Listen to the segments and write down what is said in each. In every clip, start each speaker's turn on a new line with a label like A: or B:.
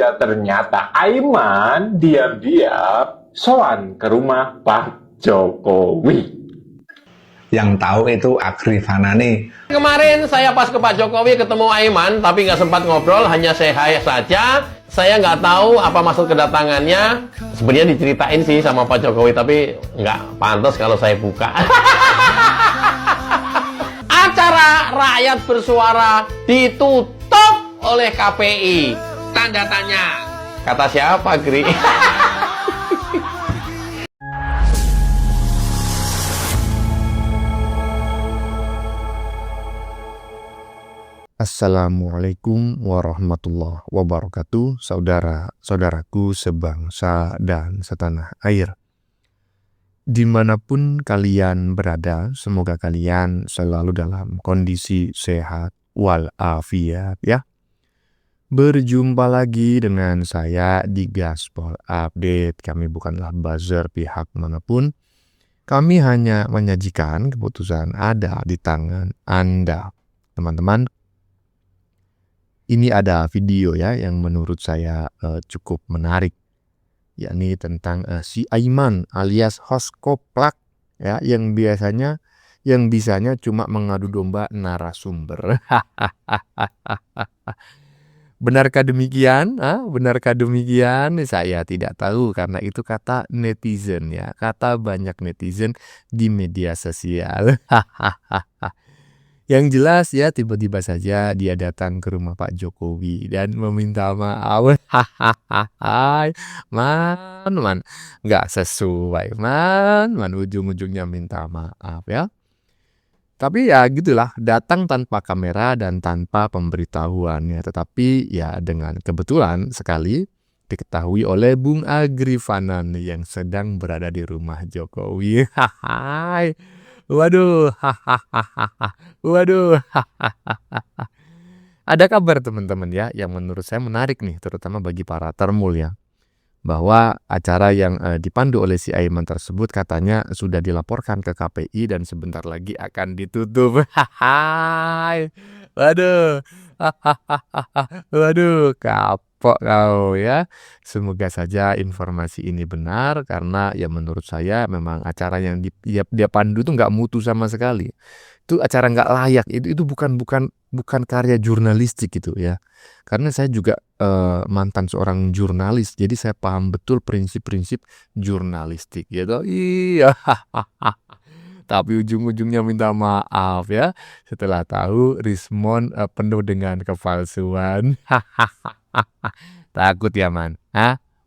A: Ya, ternyata Aiman diam-diam sowan ke rumah Pak Jokowi.
B: Yang tahu itu Agrifana nih.
C: Kemarin saya pas ke Pak Jokowi ketemu Aiman, tapi nggak sempat ngobrol, hanya say hi saja. Saya nggak tahu apa maksud kedatangannya. Sebenarnya diceritain sih sama Pak Jokowi, tapi nggak pantas kalau saya buka. Acara rakyat bersuara ditutup oleh KPI. Tanda tanya. Kata siapa, Gri?
D: Assalamualaikum warahmatullahi wabarakatuh, saudara-saudaraku sebangsa dan setanah air. Dimanapun kalian berada, semoga kalian selalu dalam kondisi sehat walafiat ya. Berjumpa lagi dengan saya di Gaspol Update. Kami bukanlah buzzer pihak manapun. Kami hanya menyajikan keputusan ada di tangan Anda, teman-teman. Ini ada video ya yang menurut saya cukup menarik, yakni tentang si Aiman alias host koplak ya, yang bisanya cuma mengadu domba narasumber. Benarkah demikian? Benarkah demikian? Saya tidak tahu karena itu kata netizen ya, kata banyak netizen di media sosial. Yang jelas ya, tiba-tiba saja dia datang ke rumah Pak Jokowi dan meminta maaf. Man, nggak sesuai, man, ujung-ujungnya minta maaf ya. Tapi ya gitulah, datang tanpa kamera dan tanpa pemberitahuan ya. Tetapi ya dengan kebetulan sekali diketahui oleh Bung Agrifana yang sedang berada di rumah Jokowi. Waduh, waduh. Ada kabar teman-teman ya, yang menurut saya menarik nih, terutama bagi para termul ya, bahwa acara yang dipandu oleh si Aiman tersebut katanya sudah dilaporkan ke KPI dan sebentar lagi akan ditutup. Waduh, waduh, kapok kau ya. Semoga saja informasi ini benar, karena ya menurut saya memang acara yang dia pandu itu nggak mutu sama sekali. Itu acara nggak layak. Itu bukan karya jurnalistik gitu ya. Karena saya juga mantan seorang jurnalis, jadi saya paham betul prinsip-prinsip jurnalistik gitu. Iya. Tapi ujung-ujungnya minta maaf ya, setelah tahu Rismon penuh dengan kepalsuan. Takut ya man?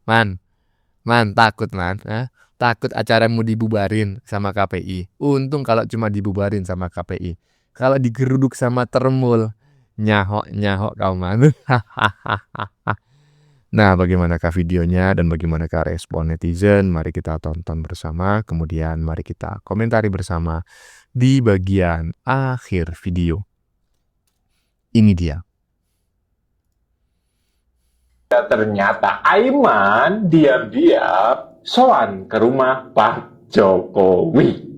D: Man takut man? Takut acaramu dibubarin sama KPI. Untung kalau cuma dibubarin sama KPI. Kalau digeruduk sama termul, nyahok kau man. Nah, bagaimanakah videonya dan bagaimanakah respon netizen? Mari kita tonton bersama, kemudian mari kita komentari bersama di bagian akhir video. Ini dia.
A: Ya, ternyata Aiman diam-diam sowan ke rumah Pak Jokowi.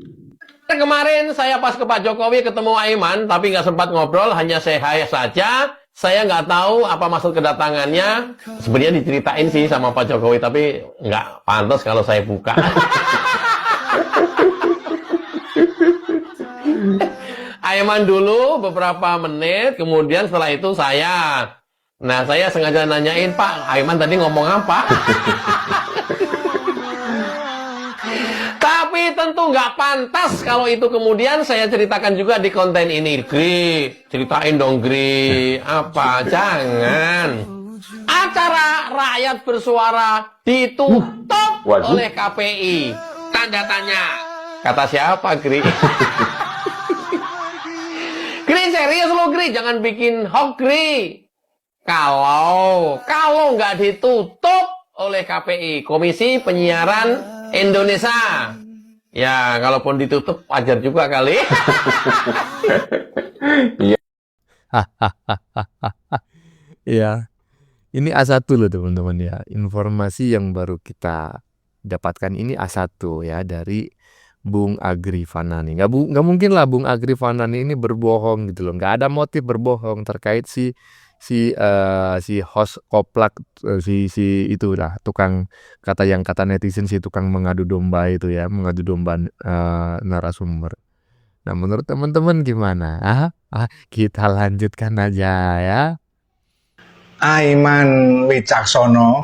C: Kemarin saya pas ke Pak Jokowi ketemu Aiman, tapi nggak sempat ngobrol, hanya say hi saja. Saya nggak tahu apa maksud kedatangannya. Sebenarnya diceritain sih sama Pak Jokowi, tapi nggak pantas kalau saya buka. Aiman dulu beberapa menit, kemudian setelah itu saya. Nah, saya sengaja nanyain, Pak, Aiman tadi ngomong apa? Tapi tentu nggak pantas kalau itu kemudian saya ceritakan juga di konten ini. Gri, ceritain dong Gri. Apa? Jangan. Acara rakyat bersuara ditutup oleh KPI. Tanda tanya. Kata siapa Gri? Gri serius lo Gri, jangan bikin hoax Gri. Kalau nggak ditutup oleh KPI, Komisi Penyiaran Indonesia. Ya, kalaupun ditutup wajar juga kali.
D: Ya, ini A1 loh teman-teman ya. Informasi yang baru kita dapatkan ini A1 ya dari Bung Agrifana nih. Nggak mungkin lah Bung Agrifana ini berbohong gitu loh. Nggak ada motif berbohong terkait si si host koplak, si itu lah tukang kata netizen, si tukang mengadu domba itu ya, mengadu domba narasumber. Nah, menurut teman-teman gimana? Kita lanjutkan aja ya.
B: Aiman Wicaksono,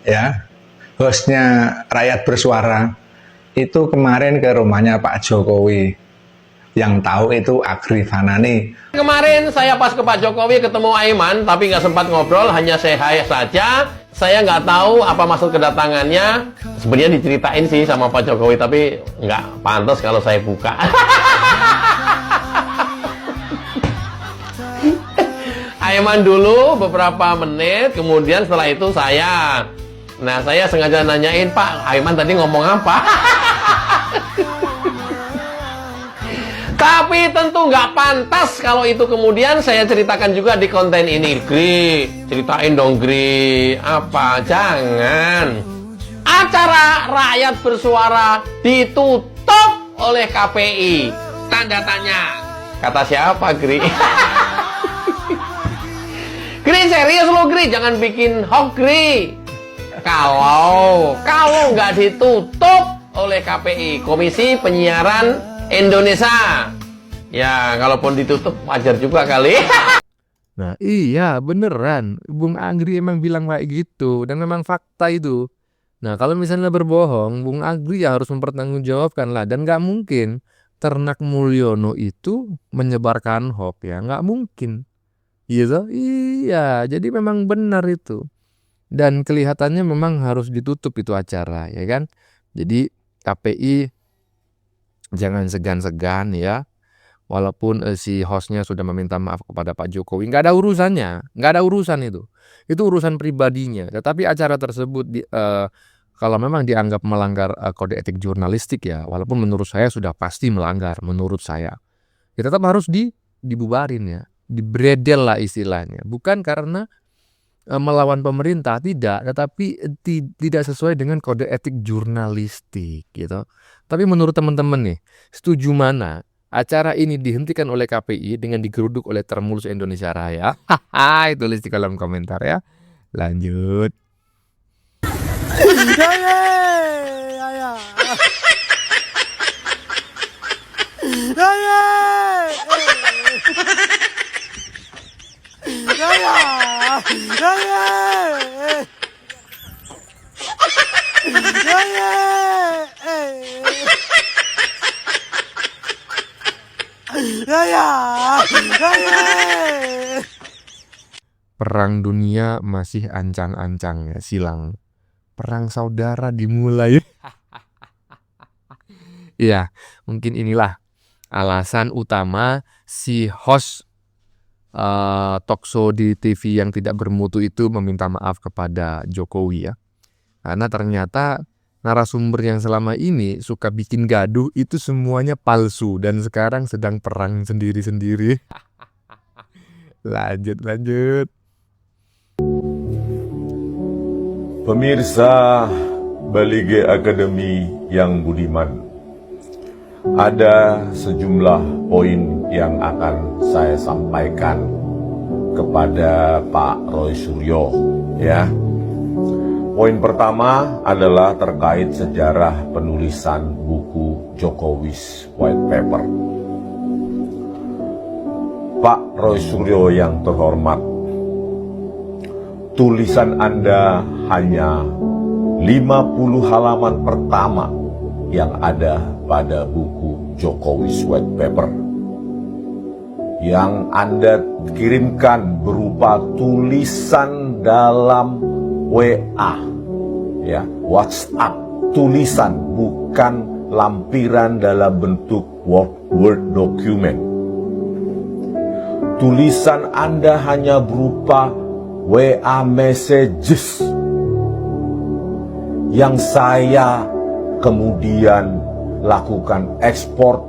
B: ya, hostnya Rakyat Bersuara, itu kemarin ke rumahnya Pak Jokowi. Yang tahu itu Agri Fanani.
C: Kemarin saya pas ke Pak Jokowi ketemu Aiman, tapi nggak sempat ngobrol, hanya say hi saja. Saya nggak tahu apa maksud kedatangannya. Sebenarnya diceritain sih sama Pak Jokowi, tapi nggak pantas kalau saya buka. Aiman dulu beberapa menit, kemudian setelah itu saya. Nah, saya sengaja nanyain, Pak, Aiman tadi ngomong apa? Tapi tentu nggak pantas kalau itu kemudian saya ceritakan juga di konten ini. Gri, ceritain dong Gri. Apa? Jangan. Acara Rakyat Bersuara ditutup oleh KPI. Tanda tanya. Kata siapa Gri? Gri, serius lo Gri, jangan bikin hoax Gri. Kalau nggak ditutup oleh KPI, Komisi Penyiaran Indonesia, ya kalaupun ditutup wajar juga kali.
D: Nah, iya beneran, Bung Agri emang bilang kayak gitu, dan memang fakta itu. Nah, kalau misalnya berbohong, Bung Agri ya harus mempertanggungjawabkan lah, dan nggak mungkin Ternak Mulyono itu menyebarkan hoax ya, nggak mungkin. Gitu? Iya, jadi memang benar itu. Dan kelihatannya memang harus ditutup itu acara, ya kan? Jadi KPI jangan segan-segan ya, walaupun si hostnya sudah meminta maaf kepada Pak Jokowi, nggak ada urusannya, nggak ada urusan itu urusan pribadinya. Tetapi acara tersebut kalau memang dianggap melanggar kode etik jurnalistik ya, walaupun menurut saya sudah pasti melanggar, menurut saya, ya tetap harus dibubarin ya, dibredel lah istilahnya, bukan karena melawan pemerintah, tidak, tetapi tidak sesuai dengan kode etik jurnalistik gitu. Tapi menurut teman-teman nih, setuju mana acara ini dihentikan oleh KPI dengan digeruduk oleh Termulus Indonesia Raya? Hahaha, tulis di kolom komentar ya. Lanjut. Perang dunia masih ancang-ancang ya, silang. Perang saudara dimulai. Iya, mungkin inilah alasan utama si host talkshow di TV yang tidak bermutu itu meminta maaf kepada Jokowi ya. Karena ternyata narasumber yang selama ini suka bikin gaduh itu semuanya palsu dan sekarang sedang perang sendiri-sendiri. Lanjut.
E: Pemirsa Balige Akademi yang budiman, ada sejumlah poin yang akan saya sampaikan kepada Pak Roy Suryo ya. Poin pertama adalah terkait sejarah penulisan buku Jokowi's White Paper. Pak Roy Suryo yang terhormat, tulisan Anda hanya 50 halaman pertama yang ada pada buku Jokowi's White Paper. Yang Anda kirimkan berupa tulisan dalam WA, ya, WhatsApp, tulisan, bukan lampiran dalam bentuk Word document. Tulisan Anda hanya berupa WA messages yang saya kemudian lakukan ekspor,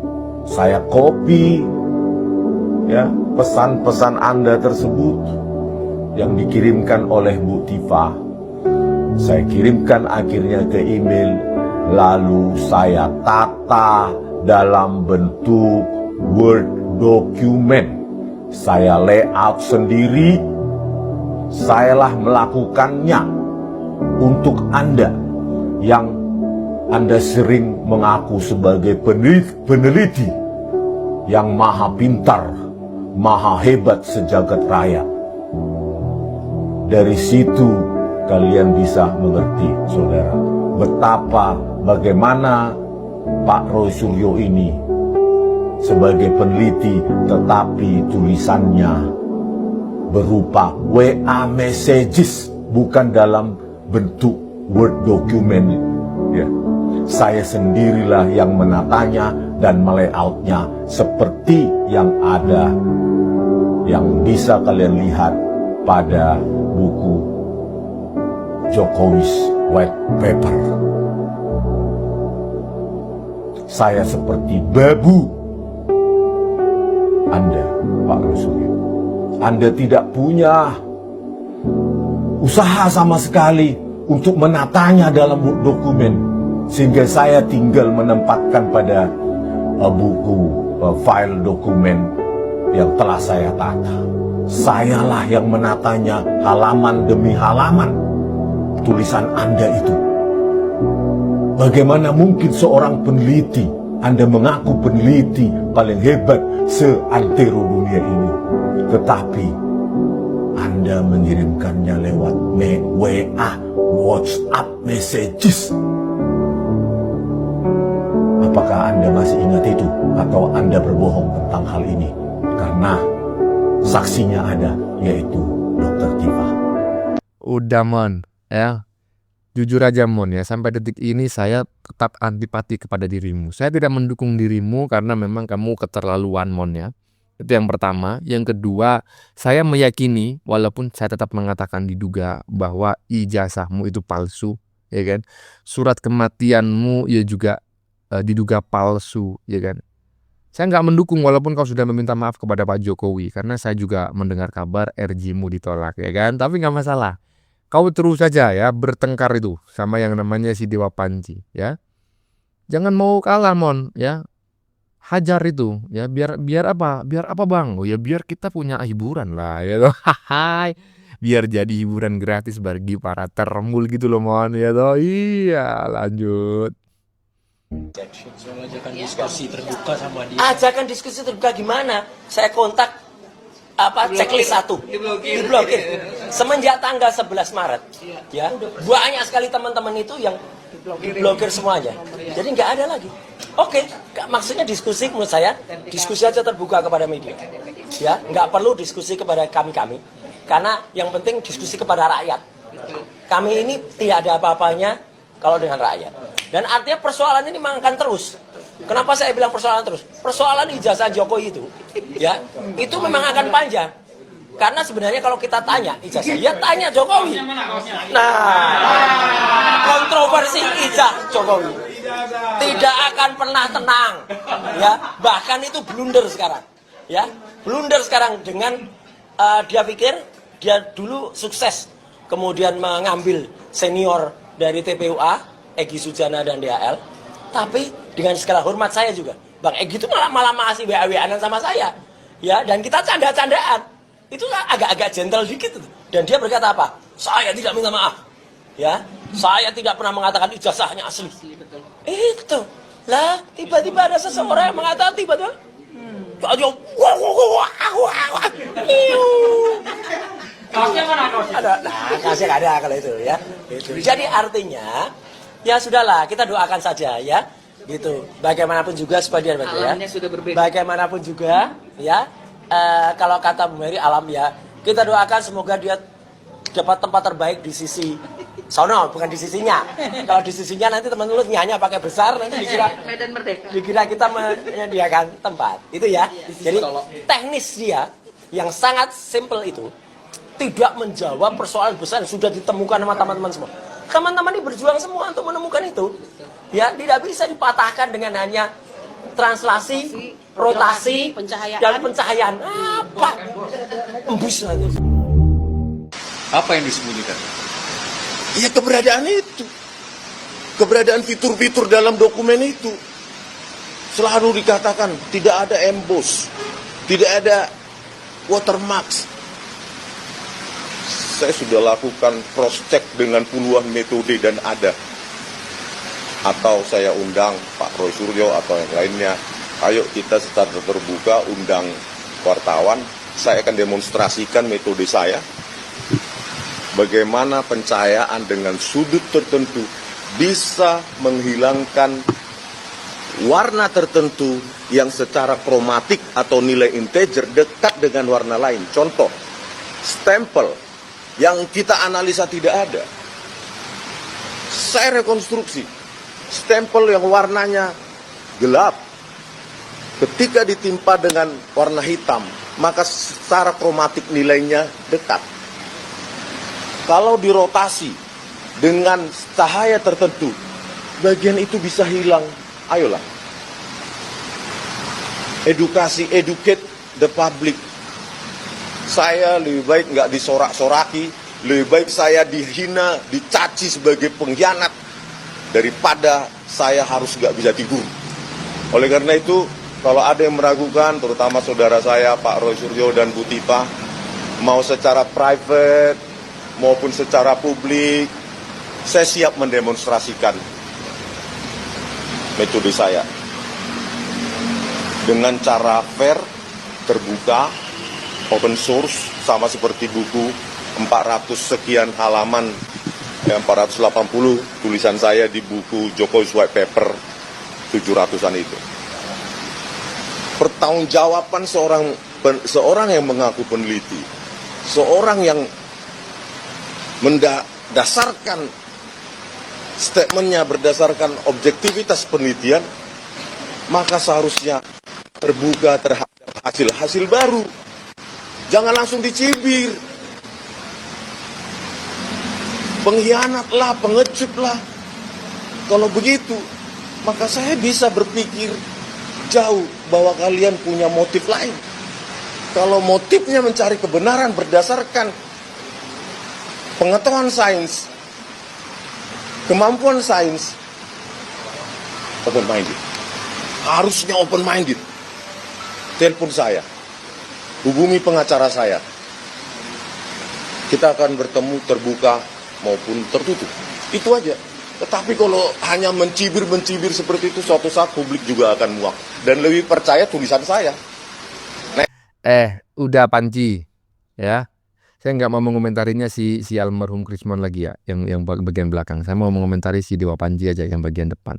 E: saya copy ya pesan-pesan Anda tersebut yang dikirimkan oleh Bu Tifa. Saya kirimkan akhirnya ke email, lalu saya tata dalam bentuk Word document. Saya layout sendiri, sayalah melakukannya untuk Anda yang Anda sering mengaku sebagai peneliti yang maha pintar, maha hebat sejagat raya. Dari situ kalian bisa mengerti, saudara, bagaimana Pak Roy Suryo ini sebagai peneliti, tetapi tulisannya berupa WA messages, bukan dalam bentuk Word document. Ya. Saya sendirilah yang menatanya dan melayoutnya seperti yang ada, yang bisa kalian lihat pada buku Jokowi's White Paper. Saya seperti babu Anda, Pak Roy Suryo. Anda tidak punya usaha sama sekali untuk menatanya dalam dokumen, sehingga saya tinggal menempatkan pada buku file dokumen yang telah saya tata. Sayalah yang menatanya halaman demi halaman tulisan Anda itu. Bagaimana mungkin seorang peneliti, Anda mengaku peneliti paling hebat seantero dunia ini, tetapi Anda mengirimkannya lewat WA, WhatsApp messages. Apakah Anda masih ingat itu? Atau Anda berbohong tentang hal ini? Karena saksinya ada, yaitu Dr. Tifa.
D: Udah Mon, ya. Jujur aja Mon ya, sampai detik ini saya tetap antipati kepada dirimu. Saya tidak mendukung dirimu karena memang kamu keterlaluan Mon ya. Itu yang pertama. Yang kedua, saya meyakini walaupun saya tetap mengatakan diduga bahwa ijazahmu itu palsu, ya kan. Surat kematianmu ya juga diduga palsu, ya kan. Saya nggak mendukung walaupun kau sudah meminta maaf kepada Pak Jokowi, karena saya juga mendengar kabar RJ-mu ditolak, ya kan. Tapi nggak masalah. Kau terus saja ya bertengkar itu sama yang namanya si Dewa Panji, ya. Jangan mau kalah Mon, ya. Hajar itu, ya. Biar apa? Biar apa Bang? Oh ya biar kita punya hiburan lah, ya toh. Hai. Biar jadi hiburan gratis bagi para termul gitu loh Mon, ya toh. Iya, lanjut.
F: Ajakan diskusi terbuka sama dia.
G: Ajakan diskusi terbuka gimana? Saya kontak checklist 1 diblokir semenjak tanggal 11 Maret ya. Banyak sekali teman-teman itu yang diblokir semuanya. Jadi nggak ada lagi. Oke, maksudnya diskusi menurut saya diskusi aja terbuka kepada media. Ya, nggak perlu diskusi kepada kami karena yang penting diskusi kepada rakyat. Kami ini tidak ada apa-apanya kalau dengan rakyat. Dan artinya persoalan ini memang akan terus. Kenapa saya bilang persoalan terus? Persoalan ijazah Jokowi itu, ya, itu memang akan panjang. Karena sebenarnya kalau kita tanya ijazah, ya tanya Jokowi. Nah, kontroversi ijazah Jokowi tidak akan pernah tenang, ya. Bahkan itu blunder sekarang, ya. Blunder sekarang dengan dia pikir dia dulu sukses, kemudian mengambil senior dari TPUA, Egy Sujana dan DHL, tapi dengan segala hormat saya juga, Bang Egy itu malah masih WA-WA-an sama saya, ya, dan kita canda-candaan, itu agak-agak gentle dikit, dan dia berkata apa? Saya tidak minta maaf, ya, saya tidak pernah mengatakan ijazahnya asli. Itu lah, tiba-tiba ada seseorang yang mengatakan tiba-tiba, kaosnya mana kaosnya? Ada, kaosnya nggak ada kalau itu ya. Itu. Jadi artinya ya sudahlah, kita doakan saja ya, gitu. Bagaimanapun juga supaya dia ya. Sudah berbeda. Bagaimanapun juga ya, kalau kata Bu Mary alam ya, kita doakan semoga dia dapat tempat terbaik di sisi sono, bukan di sisinya. Kalau di sisinya nanti teman-teman nyanyi pakai besar, nanti dikira kita menyediakan tempat. Itu ya. Jadi teknis dia yang sangat simple itu tidak menjawab persoalan besar yang sudah ditemukan sama teman-teman semua. Teman-teman ini berjuang semua untuk menemukan itu. Ya, tidak bisa dipatahkan dengan hanya translasi, rotasi, dan pencahayaan. Apa? Embus nanti.
H: Apa yang disembunyikan?
I: Ya keberadaan itu. Keberadaan fitur-fitur dalam dokumen itu. Selalu dikatakan tidak ada emboss, tidak ada watermark. Saya sudah lakukan cross check dengan puluhan metode dan ada. Atau saya undang Pak Roy Suryo atau yang lainnya, ayo kita secara terbuka undang wartawan, saya akan demonstrasikan metode saya, bagaimana pencahayaan dengan sudut tertentu bisa menghilangkan warna tertentu yang secara kromatik atau nilai integer dekat dengan warna lain. Contoh, stempel yang kita analisa tidak ada. Saya rekonstruksi, stempel yang warnanya gelap, ketika ditimpa dengan warna hitam, maka secara kromatik nilainya dekat. Kalau dirotasi dengan cahaya tertentu, bagian itu bisa hilang. Ayolah. Educate the public. Saya lebih baik nggak disorak-soraki, lebih baik saya dihina, dicaci sebagai pengkhianat, daripada saya harus nggak bisa tidur. Oleh karena itu, kalau ada yang meragukan, terutama saudara saya, Pak Roy Suryo dan Bu Tipa, mau secara private maupun secara publik, saya siap mendemonstrasikan metode saya. Dengan cara fair, terbuka, open source, sama seperti buku 400 sekian halaman, 480 tulisan saya di buku Jokowi's White Paper 700-an itu. Pertanggungjawaban seorang yang mengaku peneliti, seorang yang mendasarkan statementnya berdasarkan objektivitas penelitian, maka seharusnya terbuka terhadap hasil-hasil baru. Jangan langsung dicibir. Pengkhianatlah, pengecutlah. Kalau begitu, maka saya bisa berpikir jauh bahwa kalian punya motif lain. Kalau motifnya mencari kebenaran berdasarkan pengetahuan sains, kemampuan sains, open minded. Harusnya open minded. Telepon saya, hubungi pengacara saya. Kita akan bertemu terbuka maupun tertutup. Itu aja. Tetapi kalau hanya mencibir-mencibir seperti itu, suatu saat publik juga akan muak dan lebih percaya tulisan saya.
D: Udah Panji, ya. Saya nggak mau mengomentarinya si almarhum Krismon lagi ya, yang bagian belakang. Saya mau mengomentari si Dewa Panji aja yang bagian depan.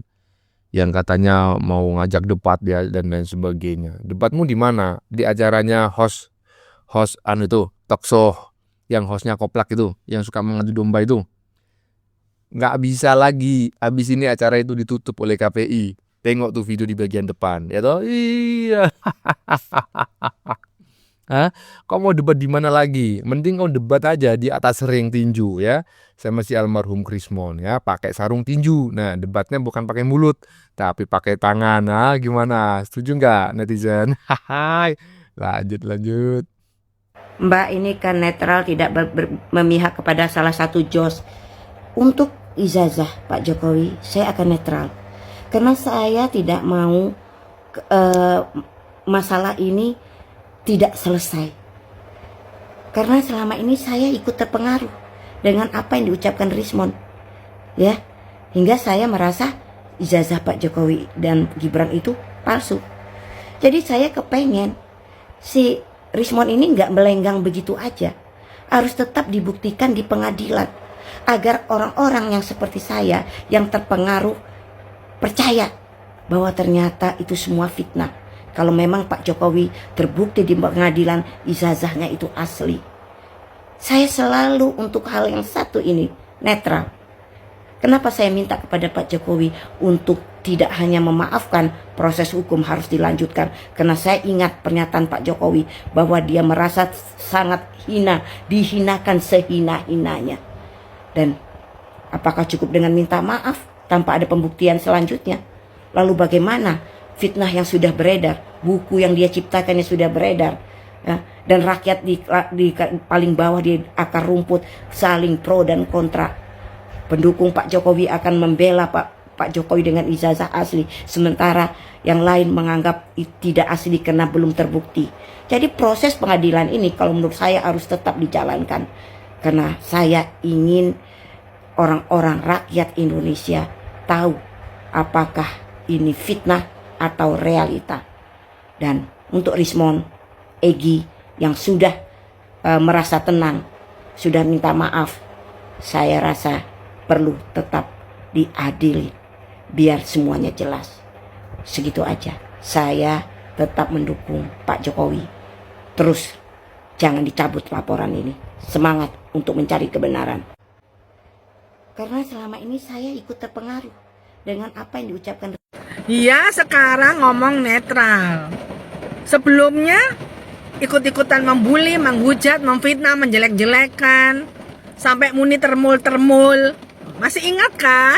D: Yang katanya mau ngajak debat dia dan lain sebagainya. Debatmu di mana? Di acaranya host talk show yang hostnya koplak itu, yang suka mengadu domba itu. Nggak bisa lagi. Abis ini acara itu ditutup oleh KPI. Tengok tuh video di bagian depan, ya toh? Iya. Hah? Kau mau debat di mana lagi? Mending kau debat aja di atas ring tinju ya. Sama si almarhum Krismon ya, pakai sarung tinju. Nah, debatnya bukan pakai mulut, tapi pakai tangan. Nah, gimana? Setuju nggak netizen? Hai. Lanjut.
J: Mbak ini kan netral, tidak memihak kepada salah satu jos. Untuk ijazah Pak Jokowi, saya akan netral. Karena saya tidak mau masalah ini tidak selesai. Karena selama ini saya ikut terpengaruh dengan apa yang diucapkan Rismon. Ya, hingga saya merasa ijazah Pak Jokowi dan Gibran itu palsu. Jadi saya kepengen si Rismon ini nggak melenggang begitu aja. Harus tetap dibuktikan di pengadilan. Agar orang-orang yang seperti saya yang terpengaruh percaya bahwa ternyata itu semua fitnah. Kalau memang Pak Jokowi terbukti di pengadilan ijazahnya itu asli. Saya selalu untuk hal yang satu ini netral. Kenapa saya minta kepada Pak Jokowi untuk tidak hanya memaafkan, proses hukum harus dilanjutkan. Karena saya ingat pernyataan Pak Jokowi bahwa dia merasa sangat hina, dihinakan sehina-hinanya. Dan apakah cukup dengan minta maaf tanpa ada pembuktian selanjutnya? Lalu bagaimana fitnah yang sudah beredar, buku yang dia ciptakannya sudah beredar, ya, dan rakyat di paling bawah di akar rumput saling pro dan kontra. Pendukung Pak Jokowi akan membela Pak Pak Jokowi dengan ijazah asli, sementara yang lain menganggap tidak asli karena belum terbukti. Jadi proses pengadilan ini kalau menurut saya harus tetap dijalankan, karena saya ingin orang-orang rakyat Indonesia tahu apakah ini fitnah atau realita. Dan untuk Rismon, Egy yang sudah merasa tenang, sudah minta maaf, saya rasa perlu tetap diadili biar semuanya jelas. Segitu aja. Saya tetap mendukung Pak Jokowi. Terus jangan dicabut laporan ini. Semangat untuk mencari kebenaran. Karena selama ini saya ikut terpengaruh dengan apa yang diucapkan.
K: Iya, sekarang ngomong netral. Sebelumnya ikut-ikutan membuli, menghujat, memfitnah, menjelek-jelekan, sampai muni termul-termul. Masih ingat kah?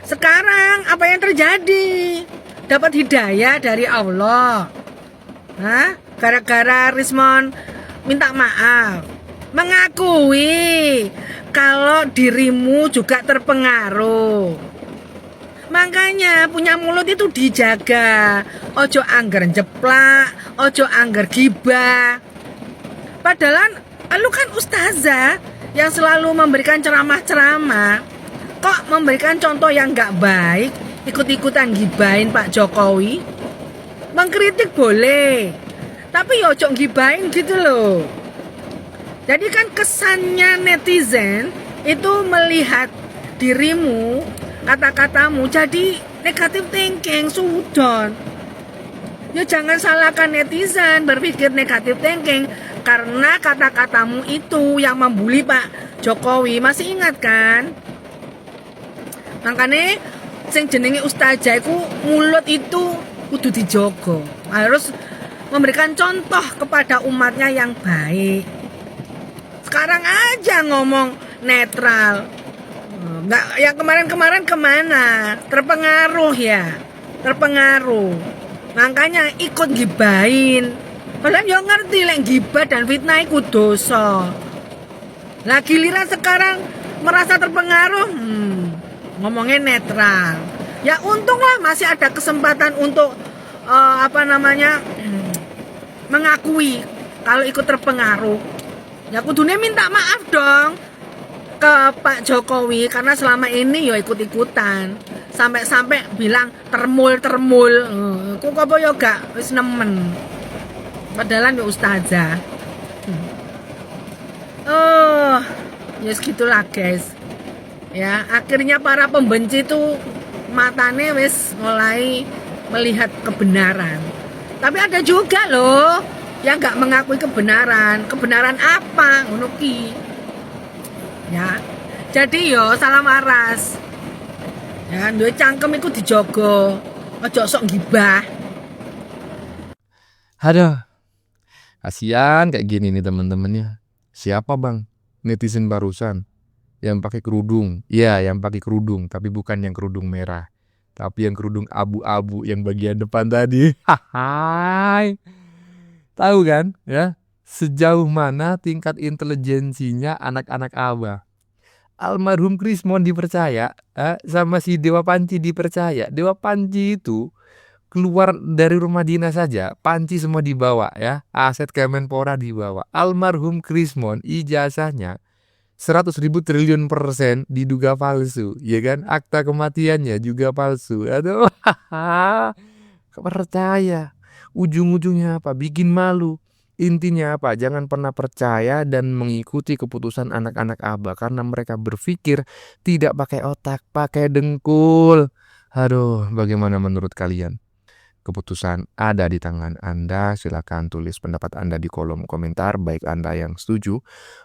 K: Sekarang apa yang terjadi? Dapat hidayah dari Allah. Hah? Gara-gara Rismon minta maaf, mengakui kalau dirimu juga terpengaruh. Makanya punya mulut itu dijaga. Ojo angger jeplak, ojo angger gibah. Padahal lu kan ustazah yang selalu memberikan ceramah-ceramah. Kok memberikan contoh yang gak baik, ikut-ikutan gibahin Pak Jokowi? Mengkritik boleh, tapi ojo gibahin gitu loh. Jadi kan kesannya netizen itu melihat dirimu, kata-katamu jadi negatif thinking, sudon. Ya jangan salahkan netizen berpikir negatif thinking karena kata-katamu itu yang membuli Pak Jokowi. Masih ingat kan? Makanya sing jenenge ustazah iku mulut itu kudu dijogo. Harus memberikan contoh kepada umatnya yang baik. Sekarang aja ngomong netral. Nggak, yang kemarin-kemarin kemana? Terpengaruh ya, terpengaruh. Makanya ikut gibahin. Padahal yo ngerti lek gibah dan fitnah iku dosa. Lah giliran sekarang merasa terpengaruh, ngomongnya netral. Ya untunglah masih ada kesempatan untuk mengakui kalau ikut terpengaruh. Ya kudunya minta maaf dong ke Pak Jokowi karena selama ini ya ikut-ikutan sampai bilang termul kok apa ya gak wis nemen padahal ya ustazah. Ya segitulah guys ya, akhirnya para pembenci itu matanya wis mulai melihat kebenaran, tapi ada juga loh yang gak mengakui kebenaran apa ngono ki. Ya, jadi yo salam aras. Ya, duwe cangkem iku dijogo. Ojo sok gibah.
D: Aduh, kasihan kayak gini nih teman-temannya. Siapa bang? Netizen barusan yang pakai kerudung. Iya, yang pakai kerudung, tapi bukan yang kerudung merah, tapi yang kerudung abu-abu yang bagian depan tadi. Hai, tahu kan? Ya. Sejauh mana tingkat intelijensinya anak-anak Abah. Almarhum Rismon dipercaya, sama si Dewa Panci dipercaya. Dewa Panci itu keluar dari rumah dinas saja, panci semua dibawa ya, aset Kemenpora dibawa. Almarhum Rismon ijazahnya 100.000 triliun % diduga palsu, ya kan? Akta kematiannya juga palsu. Aduh, percaya. Ujung-ujungnya apa? Bikin malu. Intinya apa? Jangan pernah percaya dan mengikuti keputusan anak-anak Abah karena mereka berpikir tidak pakai otak, pakai dengkul. Aduh, bagaimana menurut kalian? Keputusan ada di tangan Anda. Silakan tulis pendapat Anda di kolom komentar, baik Anda yang setuju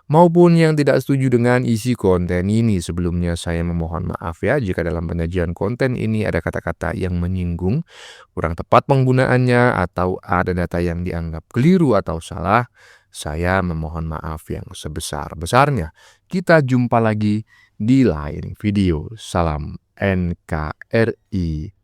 D: maupun yang tidak setuju dengan isi konten ini. Sebelumnya saya memohon maaf ya jika dalam penyajian konten ini ada kata-kata yang menyinggung, kurang tepat penggunaannya, atau ada data yang dianggap keliru atau salah. Saya memohon maaf yang sebesar-besarnya. Kita jumpa lagi di lain video. Salam NKRI.